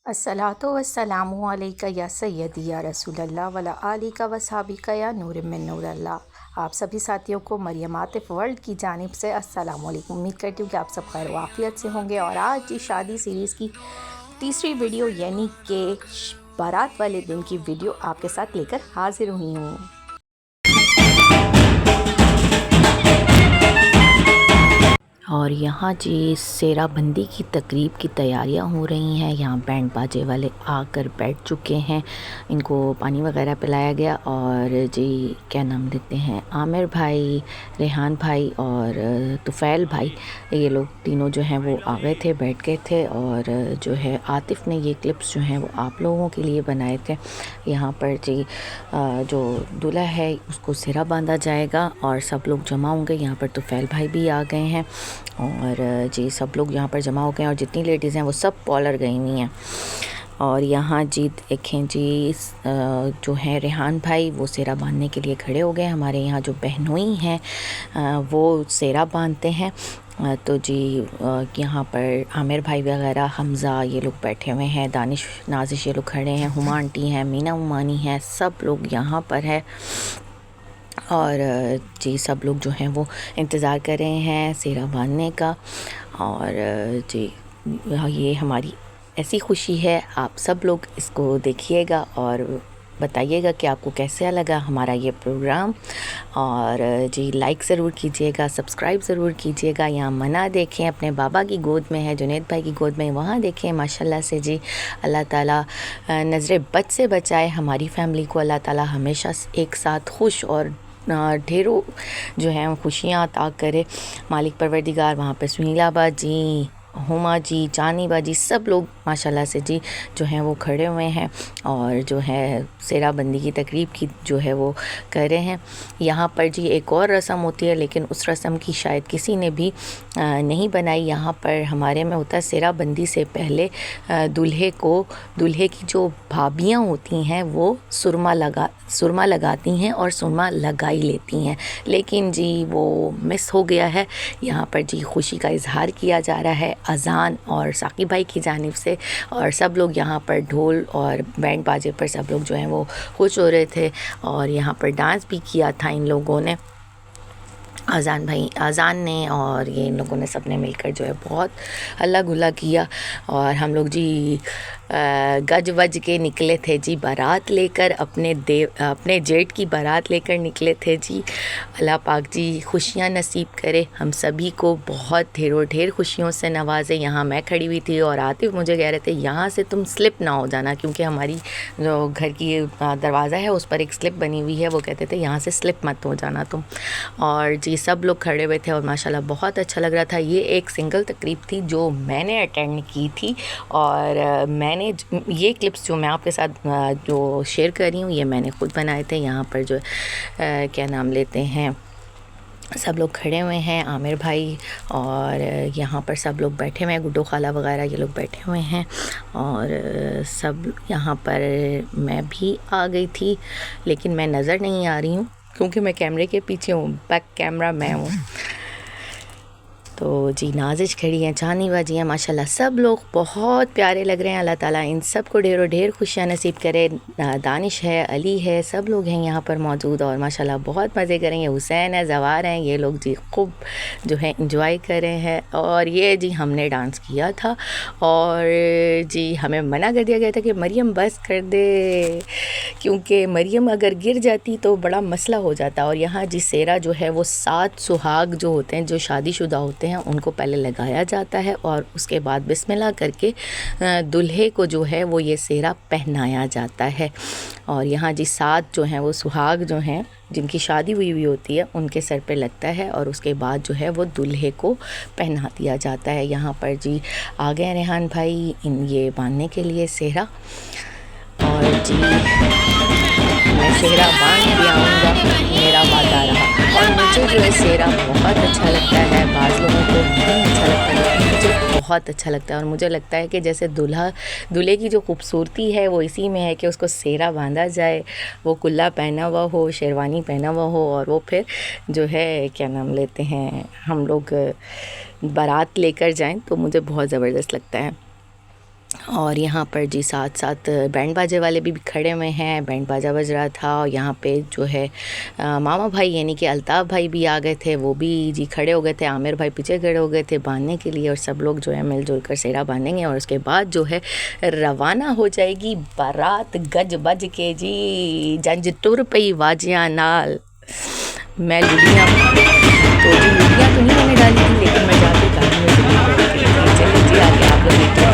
अस्सलातु वस्सलामु अलैका या सय्यदी या रसूलल्लाह वला आलिका वसहाबिका या नूर मिन नूरल्लाह। आप सभी साथियों को मरियम आतिफ़ वर्ल्ड की जानिब से अस्सलामु अलैकुम। उम्मीद करती हूँ कि आप सब खैर वाफ़ियत से होंगे। और आज की शादी सीरीज़ की तीसरी वीडियो यानी कि बारात वाले दिन की वीडियो आपके साथ लेकर हाज़िर हुई हूँ। और यहाँ जी सेराबंदी की तकरीब की तैयारियां हो रही हैं। यहाँ बैंड बाजे वाले आकर बैठ चुके हैं, इनको पानी वगैरह पिलाया गया। और जी क्या नाम देते हैं, आमिर भाई, रेहान भाई और तुफ़ैल भाई, ये लोग तीनों जो हैं वो आ गए थे, बैठ गए थे। और जो है आतिफ़ ने ये क्लिप्स जो हैं वो आप लोगों के लिए बनाए थे। यहाँ पर जी जो दूल्हा है उसको सिरा बांधा जाएगा और सब लोग जमा होंगे। यहाँ पर तुफ़ैल भाई भी आ गए हैं और जी सब लोग यहाँ पर जमा हो गए हैं। और जितनी लेडीज़ हैं वो सब पॉलर गई हुई हैं। और यहाँ जी देखें जी जो है रेहान भाई वो सेरा बांधने के लिए खड़े हो गए। हमारे यहाँ जो बहनोई हैं वो सेरा बांधते हैं। तो जी यहाँ पर आमिर भाई वगैरह, हमज़ा, ये लोग बैठे हुए हैं, दानिश नाजिश ये लोग खड़े हैं, हुमा आंटी हैं, मीना उमानी हैं, सब लोग यहाँ पर है। और जी सब लोग जो हैं वो इंतज़ार कर रहे हैं सेरा बांधने का। और जी ये हमारी ऐसी खुशी है, आप सब लोग इसको देखिएगा और बताइएगा कि आपको कैसा लगा हमारा ये प्रोग्राम। और जी लाइक ज़रूर कीजिएगा, सब्सक्राइब ज़रूर कीजिएगा। यहाँ मना देखें अपने बाबा की गोद में है, जुनैद भाई की गोद में, वहाँ देखें माशाल्लाह से जी अल्लाह ताला नज़र बद से बचाए हमारी फ़ैमिली को। अल्लाह ताला हमेशा एक साथ खुश और ढेरों जो हैं खुशियाँ अता करे मालिक परवरदिगार। वहाँ पे सुनीला बाजी, हुमा जी, चानी बाजी, सब लोग माशाल्लाह से जी जो हैं वो खड़े हुए हैं और जो है सेराबंदी की तकरीब की जो है वो कर रहे हैं। यहाँ पर जी एक और रस्म होती है लेकिन उस रस्म की शायद किसी ने भी नहीं बनाई। यहाँ पर हमारे में होता है सेराबंदी से पहले दूल्हे की जो भाभियाँ होती हैं वो सुरमा लगाती हैं और सुरमा लगाई लेती हैं, लेकिन जी वो मिस हो गया है। यहाँ पर जी खुशी का इजहार किया जा रहा है अज़ान और साकिब भाई की जानिब से। और सब लोग यहाँ पर ढोल और बैंड बाजे पर सब लोग जो हैं वो खुश हो रहे थे। और यहाँ पर डांस भी किया था इन लोगों ने, अज़ान ने और ये इन लोगों ने सब ने मिलकर जो है बहुत हल्ला गुल्ला किया। और हम लोग जी गज वज के निकले थे जी बारात लेकर, अपने जेठ की बारात लेकर निकले थे जी। अल्लाह पाक जी खुशियाँ नसीब करे हम सभी को, बहुत ढेर खुशियों से नवाजे। यहाँ मैं खड़ी हुई थी और आतिफ़ मुझे कह रहे थे यहाँ से तुम स्लिप ना हो जाना, क्योंकि हमारी जो घर की दरवाज़ा है उस पर एक स्लिप बनी हुई है, वो कहते थे यहाँ से स्लिप मत हो जाना तुम। और जी सब लोग खड़े हुए थे और माशाल्लाह बहुत अच्छा लग रहा था। ये एक सिंगल तकरीब थी जो मैंने अटेंड की थी। और मैंने ये क्लिप्स जो मैं आपके साथ जो शेयर कर रही हूँ ये मैंने खुद बनाए थे। यहाँ पर जो क्या नाम लेते हैं, सब लोग खड़े हुए हैं, आमिर भाई और यहाँ पर सब लोग बैठे हुए हैं, गुड्डो खाला वगैरह ये लोग बैठे हुए हैं। और सब यहाँ पर मैं भी आ गई थी लेकिन मैं नज़र नहीं आ रही हूँ क्योंकि मैं कैमरे के पीछे हूँ, बैक कैमरा मैं हूँ। तो जी नाजिश खड़ी हैं, चानी बाजी हैं, माशाल्लाह सब लोग बहुत प्यारे लग रहे हैं। अल्लाह ताला इन सब को ढेर खुशियाँ नसीब करे। दानिश है, अली है, सब लोग हैं यहाँ पर मौजूद और माशाल्लाह बहुत मज़े करेंगे। हुसैन है, जवार हैं, ये लोग जी खूब जो है इंजॉय कर रहे हैं। और ये जी हमने डांस किया था और जी हमें मना कर दिया गया था कि मरियम बस कर दे, क्योंकि मरियम अगर गिर जाती तो बड़ा मसला हो जाता। और यहाँ जी सेरा जो है वो 7 सुहाग जो होते हैं, जो शादीशुदा होते हैं, उनको पहले लगाया जाता है और उसके बाद बिस्मिल्लाह करके दूल्हे को जो है वो ये सेरा पहनाया जाता है। और यहाँ जी 7 जो हैं वो सुहाग जो हैं जिनकी शादी हुई होती है उनके सर पे लगता है और उसके बाद जो है वो दूल्हे को पहना दिया जाता है। यहाँ पर जी आ गए रेहान भाई ये बांधने के लिए सेहरा। और जी मैं सेहरा बांध के आऊँगा, मेरा वादा रहा। और मुझे जो है सेहरा बहुत अच्छा लगता है, बाज़ लोगों को नहीं अच्छा लगता लेकिन मुझे बहुत अच्छा लगता है। और मुझे लगता है कि जैसे दूल्हे की जो खूबसूरती है वो इसी में है कि उसको सेहरा बांधा जाए, वो कुल्ला पहना हुआ हो, शेरवानी पहना हुआ हो और वो फिर जो है क्या नाम लेते हैं हम लोग बारात लेकर जाएं, तो मुझे बहुत ज़बरदस्त लगता है। और यहाँ पर जी साथ साथ बैंड बाजे वाले भी खड़े हुए हैं, बैंड बाजा बज रहा था। और यहाँ पे जो है मामा भाई यानी कि अल्ताफ़ भाई भी आ गए थे, वो भी जी खड़े हो गए थे। आमिर भाई पीछे खड़े हो गए थे बांधने के लिए, और सब लोग जो है मिलजुल कर सेहरा बांधेंगे। और उसके बाद जो है रवाना हो जाएगी बारात गज बज के जी, जंज तुर पई वाजियां नाल। मैं लुड़ियाँ तो जी लुड़ियाँ तो नहीं मैंने डाली थी, लेकिन मैं जाके गाड़ी में ज़रूर बैठ के तो चलिए जी आगे आप लोग देखते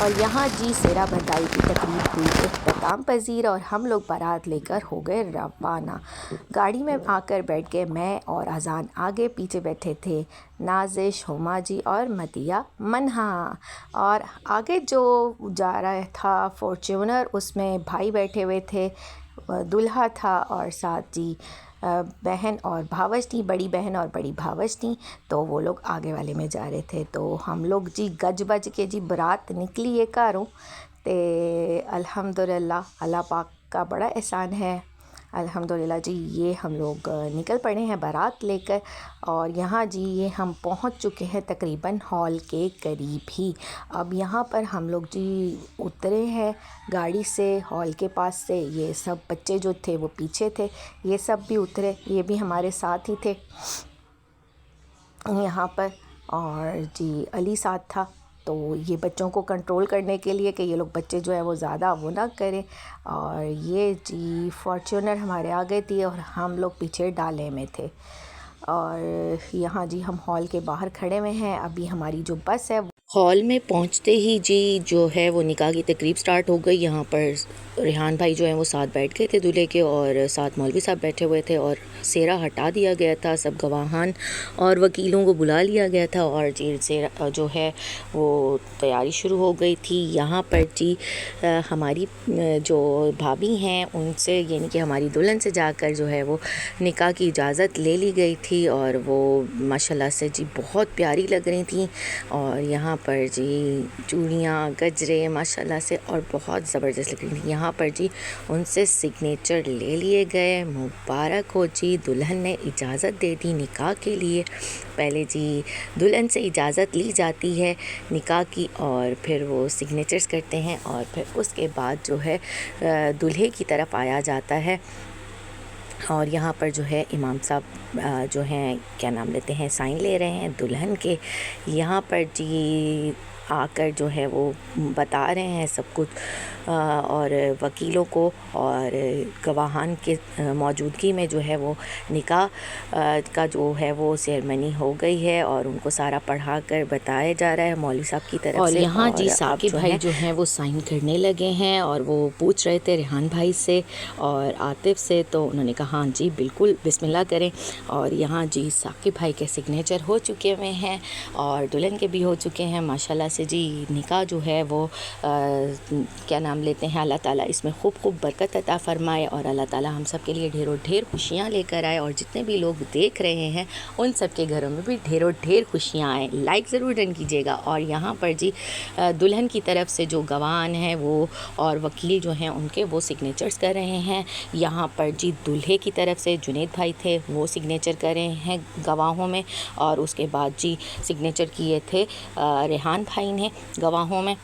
और यहाँ जी सेहरा बंधाई की तकरीब हुई इख्तिताम पजीर, और हम लोग बारात लेकर हो गए रवाना। गाड़ी में आकर बैठ गए मैं और अजान। आगे पीछे बैठे थे नाजिश, हुमा जी और मदिया मनहा। और आगे जो जा रहा था फॉर्च्यूनर, उसमें भाई बैठे हुए थे, दूल्हा था और साथ जी बहन और भावज थी, बड़ी बहन और बड़ी भावज थी। तो वो लोग आगे वाले में जा रहे थे। तो हम लोग जी गज बज के जी बारात निकली है घरों ते अल्हम्दुलिल्लाह अल्लाह पाक का बड़ा एहसान है। अल्हम्दुलिल्लाह जी ये हम लोग निकल पड़े हैं बारात लेकर। और यहाँ जी ये हम पहुँच चुके हैं तकरीबन हॉल के करीब ही। अब यहाँ पर हम लोग जी उतरे हैं गाड़ी से हॉल के पास से। ये सब बच्चे जो थे वो पीछे थे, ये सब भी उतरे, ये भी हमारे साथ ही थे यहाँ पर। और जी अली साथ था, तो ये बच्चों को कंट्रोल करने के लिए कि ये लोग बच्चे जो है वो ज़्यादा वो ना करें। और ये जी फॉर्च्यूनर हमारे आगे थी और हम लोग पीछे डाले में थे। और यहाँ जी हम हॉल के बाहर खड़े हुए हैं। अभी हमारी जो बस है, हॉल में पहुँचते ही जी जो है वो निकाह की तकरीब स्टार्ट हो गई। यहाँ पर रेहान भाई जो हैं वो साथ बैठ गए थे दूल्हे के, और साथ मौलवी साहब बैठे हुए थे। और सेहरा हटा दिया गया था, सब गवाहान और वकीलों को बुला लिया गया था, और जी सेहरा जो है वो तैयारी शुरू हो गई थी। यहाँ पर जी हमारी जो भाभी हैं उनसे यानी कि हमारी दुल्हन से जाकर जो है वो निकाह की इजाज़त ले ली गई थी, और वो माशाल्लाह से जी बहुत प्यारी लग रही थी। और यहाँ पर जी चूड़ियाँ गजरे माशाल्लाह से और बहुत ज़बरदस्त लग रही थी। यहाँ पर जी उनसे सिग्नेचर ले लिए गए। मुबारक हो जी, दुल्हन ने इजाज़त दे दी निकाह के लिए। पहले जी दुल्हन से इजाज़त ली जाती है निकाह की, और फिर वो सिग्नेचर्स करते हैं, और फिर उसके बाद जो है दूल्हे की तरफ आया जाता है। और यहाँ पर जो है इमाम साहब जो हैं क्या नाम लेते हैं साइन ले रहे हैं दुल्हन के। यहाँ पर जी आकर जो है वो बता रहे हैं सब कुछ, और वकीलों को और गवाहान के मौजूदगी में जो है वो निकाह का जो है वो सेरेमनी हो गई है, और उनको सारा पढ़ा कर बताया जा रहा है मौलवी साहब की तरफ से। और यहाँ जी साकिब भाई जो हैं वो साइन करने लगे हैं, और वो पूछ रहे थे रेहान भाई से और आतिफ से, तो उन्होंने कहा हाँ जी बिल्कुल बिस्मिल्लाह करें। और यहाँ जी साकिब भाई के सिग्नेचर हो चुके हुए हैं और दुल्हन के भी हो चुके हैं माशाल्लाह से जी। निकाह जो है वो क्या नाम लेते हैं, अल्लाह ताला इसमें खूब खूब बरकत अता फ़रमाए, और अल्लाह ताला हम सब के लिए ढेरों ढेर खुशियाँ लेकर आए, और जितने भी लोग देख रहे हैं उन सब के घरों में भी ढेरों ढेर खुशियाँ आए। लाइक ज़रूर डन कीजिएगा। और यहाँ पर जी दुल्हन की तरफ से जो गवाह हैं वो और वकील जो हैं उनके वो सिग्नेचर्स कर रहे हैं। यहाँ पर जी दूल्हे की तरफ से जुनैद भाई थे, वो सिग्नेचर कर रहे हैं गवाहों में, और उसके बाद जी सिग्नेचर किए थे रेहान भाई ने गवाहों में।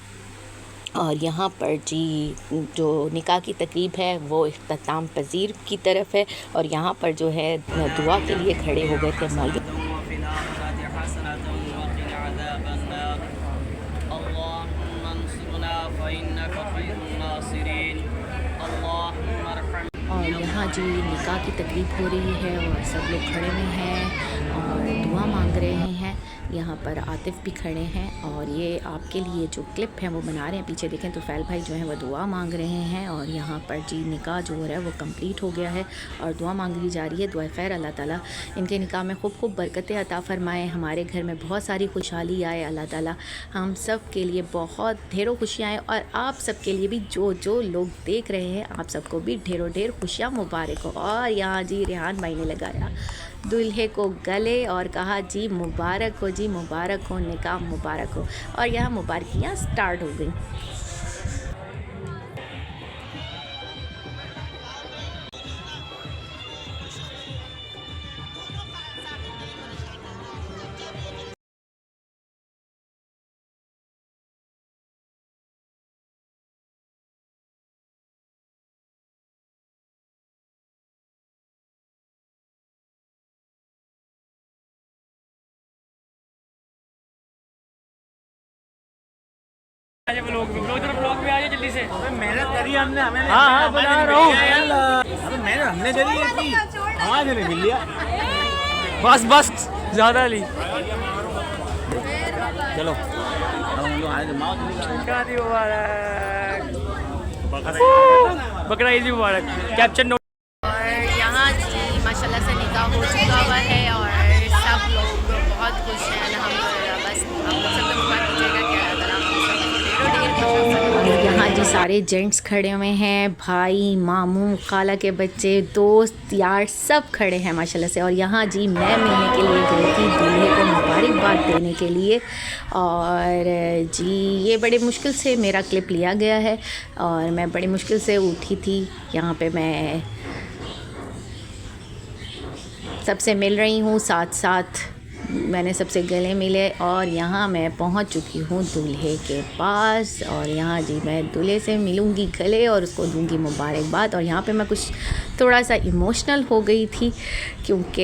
और यहाँ पर जी जो निकाह की तकरीब है वो इख्तिताम पजीर की तरफ है, और यहाँ पर जो है दुआ के लिए खड़े हो गए थे मौलवी। और यहाँ जी निकाह की तकरीब हो रही है और सब लोग खड़े हुए हैं और दुआ मांग रहे हैं। यहाँ पर आतिफ भी खड़े हैं, और ये आपके लिए जो क्लिप है वो बना रहे हैं। पीछे देखें तो फैल भाई जो है वो दुआ मांग रहे हैं, और यहाँ पर जी निकाह जो हो रहा है वो कंप्लीट हो गया है और दुआ मांगी जा रही है। दुआ खैर अल्लाह ताला इनके निकाह में खूब खूब बरकतें अता फ़रमाए, हमारे घर में बहुत सारी खुशहाली आए। अल्लाह ताला हम सब के लिए बहुत ढेरों खुशियाँ आए, और आप सब के लिए भी जो जो लोग देख रहे हैं आप सबको भी ढेरों ढेर खुशियाँ मुबारक हो। और यहाँ जी रेहान भाई ने लगाया दूल्हे को गले और कहा जी मुबारक हो जी, मुबारक हो, निकाह मुबारक हो। और यहाँ मुबारकियाँ स्टार्ट हो गई। ब्लॉग में आइए जल्दी से। मेहनत करी हमने, हमें हाँ हाँ बना रहा हूँ। अबे मेहनत हमने करी है कि आवाज नहीं मिल लिया। बस बस ज्यादा ली। चलो हम लोग आए थे शादी मुबारक, बकरा ईद मुबारक। Capture note. और यहाँ जी माशाल्लाह से निकाह हो चुका हुआ है और सब लोग बहुत खुश हैं अल्हम्दुलिल्लाह। बस आप लोग सब लोग दुआ कीजिएगा कि अल्लाह ताला हम सबको और यहाँ जी सारे जेंट्स खड़े हुए हैं, भाई, मामू, खाला के बच्चे, दोस्त यार सब खड़े हैं माशाल्लाह से। और यहाँ जी मैं मिलने के लिए गई थी दूल्हे को मुबारकबाद देने के लिए। और जी ये बड़े मुश्किल से मेरा क्लिप लिया गया है और मैं बड़ी मुश्किल से उठी थी। यहाँ पे मैं सबसे मिल रही हूँ, साथ साथ मैंने सबसे गले मिले और यहाँ मैं पहुँच चुकी हूँ दूल्हे के पास। और यहाँ जी मैं दूल्हे से मिलूँगी गले और उसको दूँगी मुबारकबाद। और यहाँ पे मैं कुछ थोड़ा सा इमोशनल हो गई थी क्योंकि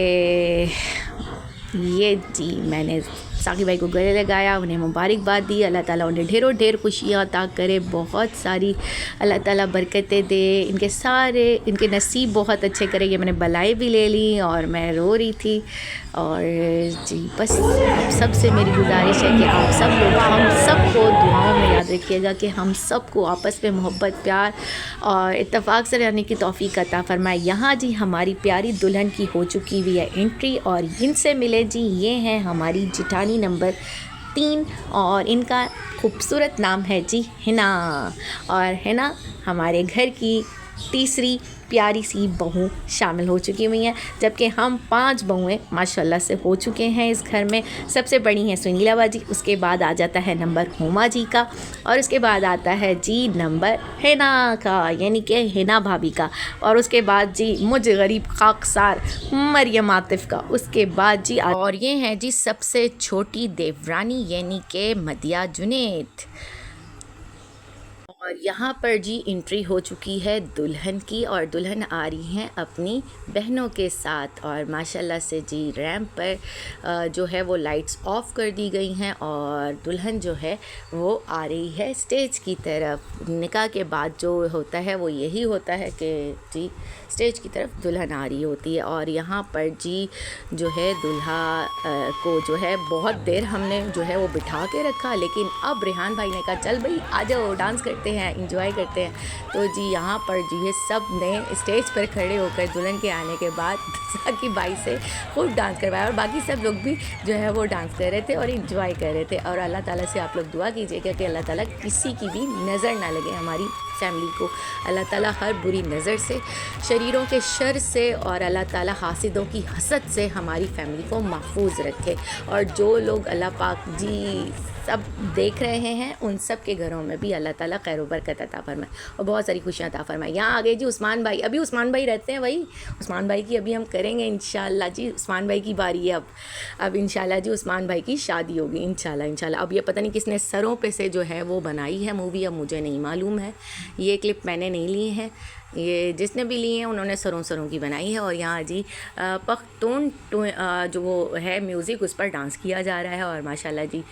ये जी मैंने साकी भाई को गले लगाया, उन्हें मुबारकबाद दी। अल्लाह ताला उन्हें ढेरों ढेर खुशियाँ अता करे, बहुत सारी अल्लाह ताला बरकतें दे, इनके नसीब बहुत अच्छे करे। ये मैंने बलाई भी ले ली और मैं रो रही थी। और जी बस आप सबसे मेरी गुजारिश है कि आप सब लोग हम सबको दुआओं में याद रखिएगा कि हम सबको आपस में मोहब्बत, प्यार और इत्तेफाक से रहने की तौफीक अता फरमाए। यहाँ जी हमारी प्यारी दुल्हन की हो चुकी हुई है एंट्री और इनसे मिले जी, ये हैं हमारी जिठानी नंबर 3 और इनका खूबसूरत नाम है जी हिना। और हिना हमारे घर की तीसरी प्यारी सी बहू शामिल हो चुकी हुई हैं, जबकि हम 5 बहुएँ माशाल्लाह से हो चुके हैं इस घर में। सबसे बड़ी हैं सुनीला बाजी, उसके बाद आ जाता है नंबर हुमा जी का और उसके बाद आता है जी नंबर हिना का, यानी कि हिना भाभी का। और उसके बाद जी मुझ गरीब खाकसार मरियम आतिफ़ का। उसके बाद जी और ये हैं जी सबसे छोटी देवरानी यानी कि मदिया जुनैद। और यहाँ पर जी एंट्री हो चुकी है दुल्हन की और दुल्हन आ रही हैं अपनी बहनों के साथ। और माशाल्लाह से जी रैंप पर जो है वो लाइट्स ऑफ कर दी गई हैं और दुल्हन जो है वो आ रही है स्टेज की तरफ। निकाह के बाद जो होता है वो यही होता है कि जी स्टेज की तरफ दुल्हन आ रही होती है। और यहाँ पर जी जो है दूल्हा को जो है बहुत देर हमने जो है वो बिठा के रखा, लेकिन अब रेहान भाई ने कहा चल भाई आ जाओ, डांस करते हैं, इंजॉय करते हैं। तो जी यहाँ पर जो है सब ने स्टेज पर खड़े होकर दुल्हन के आने के बाद साकी भाई से खूब डांस करवाया और बाकी सब लोग भी जो है वो डांस कर रहे थे और इंजॉय कर रहे थे। और अल्लाह ताला से आप लोग दुआ कीजिएगा कि अल्लाह ताला किसी की भी नज़र ना लगे हमारी फैमिली को। अल्लाह ताला हर बुरी नज़र से, शरीरों के शर से और अल्लाह ताला हासिदों की हसद से हमारी फैमिली को महफूज रखे। और जो लोग अल्लाह पाक जी सब देख रहे हैं उन सब के घरों में भी अल्लाह ताला खैर व बरकत अता फरमाए और बहुत सारी खुशियाँ अता फरमाए। यहाँ आ गए जी उस्मान भाई, अभी उस्मान भाई रहते हैं वही, उस्मान भाई की अभी हम करेंगे इंशाल्लाह जी। उस्मान भाई की बारी है अब इंशाल्लाह जी उस्मान भाई की शादी होगी इंशाल्लाह। अब ये पता नहीं किसने सरों पे से जो है वो बनाई है मूवी, अब मुझे नहीं मालूम है, ये क्लिप मैंने नहीं ली है, ये जिसने भी लिए हैं उन्होंने सरों की बनाई है। और यहाँ जी पख्तून जो वो है म्यूज़िक उस पर डांस किया जा रहा है। और माशाल्लाह जी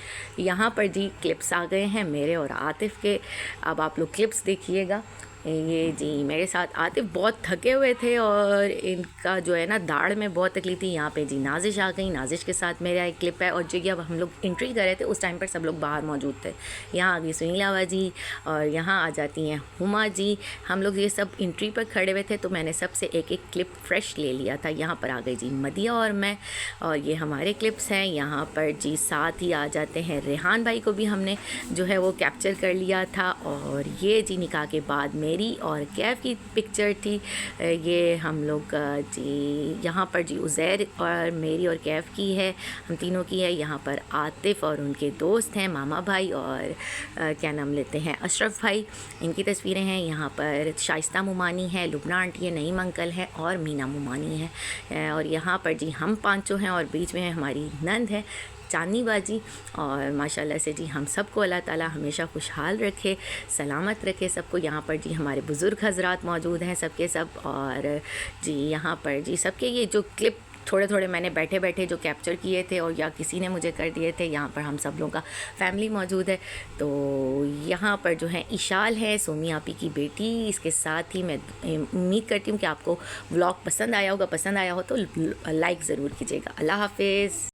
यहाँ पर जी क्लिप्स आ गए हैं मेरे और आतिफ़ के, अब आप लोग क्लिप्स देखिएगा। ये जी मेरे साथ आतिफ़ बहुत थके हुए थे और इनका जो है ना दाढ़ में बहुत तकलीफ थी। यहाँ पे जी नाजिश आ गई, नाजिश के साथ मेरा एक क्लिप है। और जी अब हम लोग एंट्री कर रहे थे उस टाइम पर सब लोग बाहर मौजूद थे। यहाँ आ गई सुनीला बाजी और यहाँ आ जाती हैं हुमा जी। हम लोग ये सब एंट्री पर खड़े हुए थे तो मैंने सबसे एक एक क्लिप फ्रेश ले लिया था। यहाँ पर आ गई जी मदिया और मैं और ये हमारे क्लिप्स हैं। यहाँ पर जी साथ ही आ जाते हैं रेहान भाई को भी हमने जो है वो कैप्चर कर लिया था। और ये जी निकाह के बाद में मेरी और कैफ की पिक्चर थी। ये हम लोग जी यहाँ पर जी उज़ैर और मेरी और कैफ की है, हम तीनों की है। यहाँ पर आतिफ़ और उनके दोस्त हैं, मामा भाई और क्या नाम लेते हैं, अशरफ भाई, इनकी तस्वीरें हैं। यहाँ पर शाइस्ता मुमानी है, लुबना आंटी है, नईम अंकल है और मीना मुमानी है। और यहाँ पर जी हम पाँचों हैं और बीच में हमारी नंद है चांदनी बाजी। और माशाल्लाह से जी हम सबको अल्लाह ताला हमेशा खुशहाल रखे, सलामत रखे सबको। यहाँ पर जी हमारे बुज़ुर्ग हज़रात मौजूद हैं सबके सब। और जी यहाँ पर जी सबके ये जो क्लिप थोड़े थोड़े मैंने बैठे बैठे जो कैप्चर किए थे और या किसी ने मुझे कर दिए थे। यहाँ पर हम सब लोगों का फैमिली मौजूद है। तो यहाँ पर जो है इशाल है, सोमी आपी की बेटी। इसके साथ ही मैं उम्मीद करती हूँ कि आपको व्लॉग पसंद आया होगा। पसंद आया हो तो लाइक ज़रूर कीजिएगा। अल्लाह हाफिज़।